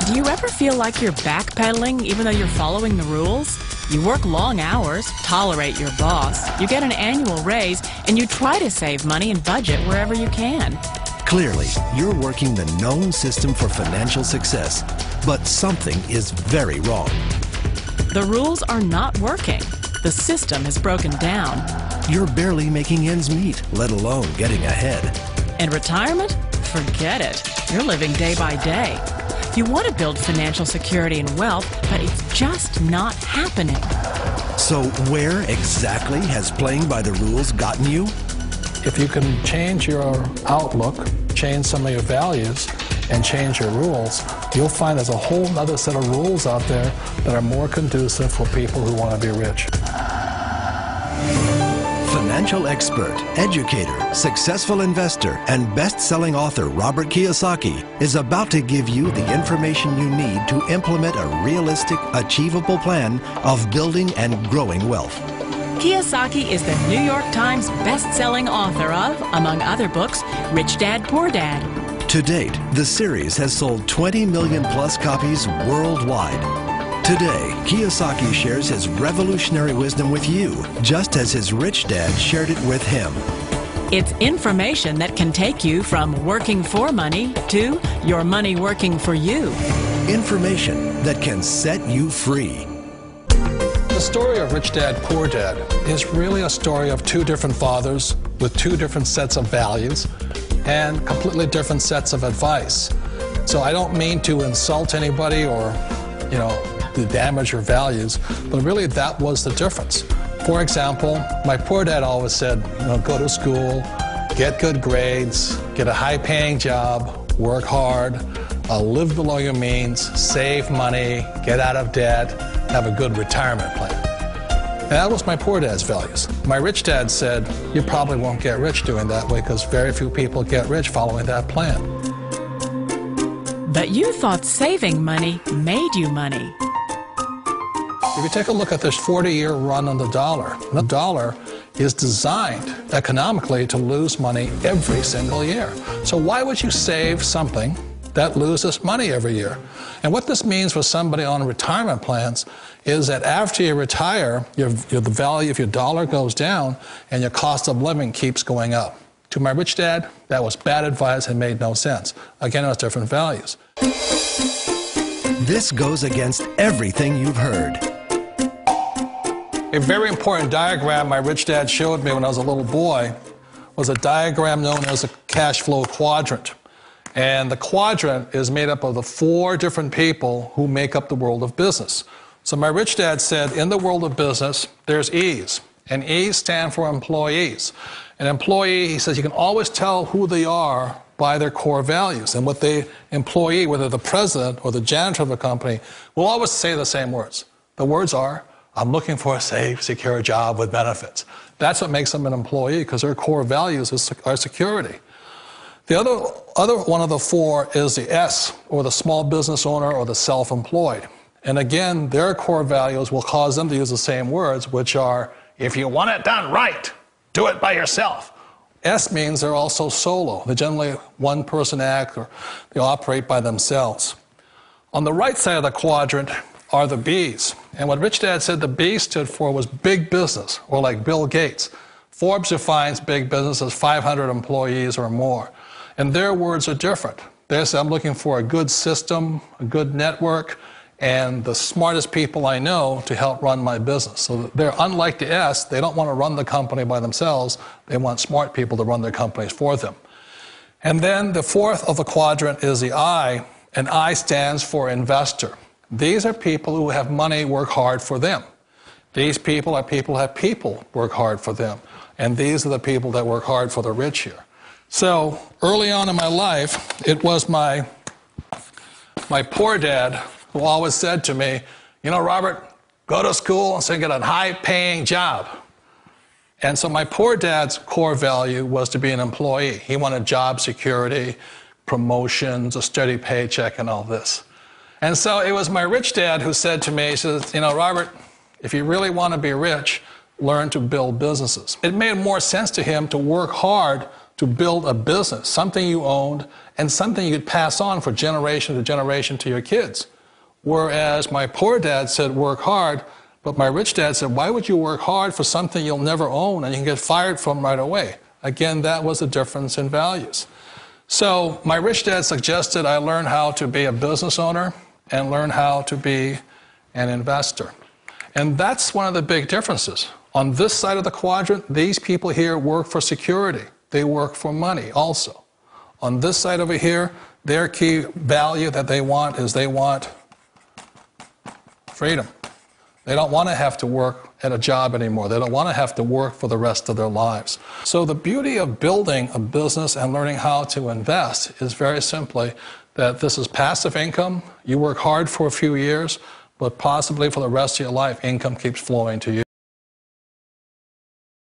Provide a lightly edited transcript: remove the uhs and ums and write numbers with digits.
Do you ever feel like you're backpedaling even though you're following the rules? You work long hours, tolerate your boss, you get an annual raise, and you try to save money and budget wherever you can. Clearly, you're working the known system for financial success, but something is very wrong. The rules are not working. The system is broken down. You're barely making ends meet, let alone getting ahead. And retirement? Forget it. You're living day by day. You want to build financial security and wealth, but it's just not happening. So where exactly has playing by the rules gotten you? If you can change your outlook, change some of your values, and change your rules, you'll find there's a whole other set of rules out there that are more conducive for people who want to be rich. Financial expert, educator, successful investor, and best-selling author Robert Kiyosaki is about to give you the information you need to implement a realistic, achievable plan of building and growing wealth. Kiyosaki is the New York Times best-selling author of, among other books, Rich Dad, Poor Dad. To date, the series has sold 20 million plus copies worldwide. Today, Kiyosaki shares his revolutionary wisdom with you, just as his rich dad shared it with him. It's information that can take you from working for money to your money working for you. Information that can set you free. The story of Rich Dad, Poor Dad is really a story of two different fathers with two different sets of values and completely different sets of advice. So I don't mean to insult anybody or, to damage your values, but really that was the difference. For example, my poor dad always said, go to school, get good grades, get a high-paying job, work hard, live below your means, save money, get out of debt, have a good retirement plan. And that was my poor dad's values. My rich dad said, you probably won't get rich doing that way because very few people get rich following that plan. But you thought saving money made you money. If you take a look at this 40-year run on the dollar is designed economically to lose money every single year. So why would you save something that loses money every year? And what this means for somebody on retirement plans is that after you retire, the value of your dollar goes down and your cost of living keeps going up. To my rich dad, that was bad advice and made no sense. Again, it was different values. This goes against everything you've heard. A very important diagram my rich dad showed me when I was a little boy was a diagram known as a cash flow quadrant. And the quadrant is made up of the 4 different people who make up the world of business. So my rich dad said, in the world of business, there's E's. And E's stand for employees. An employee, he says, you can always tell who they are by their core values. And what the employee, whether the president or the janitor of the company, will always say the same words. The words are, I'm looking for a safe, secure job with benefits. That's what makes them an employee, because their core values are security. The other one of the 4 is the S, or the small business owner or the self-employed. And again, their core values will cause them to use the same words, which are, if you want it done right, do it by yourself. S means they're also solo. They're generally one-person act, or they operate by themselves. On the right side of the quadrant are the B's. And what Rich Dad said the B stood for was big business, or like Bill Gates. Forbes defines big business as 500 employees or more. And their words are different. They say, I'm looking for a good system, a good network, and the smartest people I know to help run my business. So they're unlike the S. They don't want to run the company by themselves. They want smart people to run their companies for them. And then the 4th of the quadrant is the I, and I stands for investor. These are people who have money work hard for them. These people are people who have people work hard for them. And these are the people that work hard for the rich here. So early on in my life, it was my poor dad who always said to me, Robert, go to school and so you get a high-paying job. And so my poor dad's core value was to be an employee. He wanted job security, promotions, a steady paycheck, and all this. And so it was my rich dad who said to me, he says, Robert, if you really want to be rich, learn to build businesses. It made more sense to him to work hard to build a business, something you owned, and something you could pass on for generation to generation to your kids. Whereas my poor dad said, work hard, but my rich dad said, why would you work hard for something you'll never own and you can get fired from right away? Again, that was a difference in values. So my rich dad suggested I learn how to be a business owner and learn how to be an investor. And that's one of the big differences. On this side of the quadrant, these people here work for security. They work for money also. On this side over here, their key value that they want is they want freedom. They don't want to have to work at a job anymore. They don't want to have to work for the rest of their lives. So the beauty of building a business and learning how to invest is very simply that this is passive income. You work hard for a few years, but possibly for the rest of your life, income keeps flowing to you.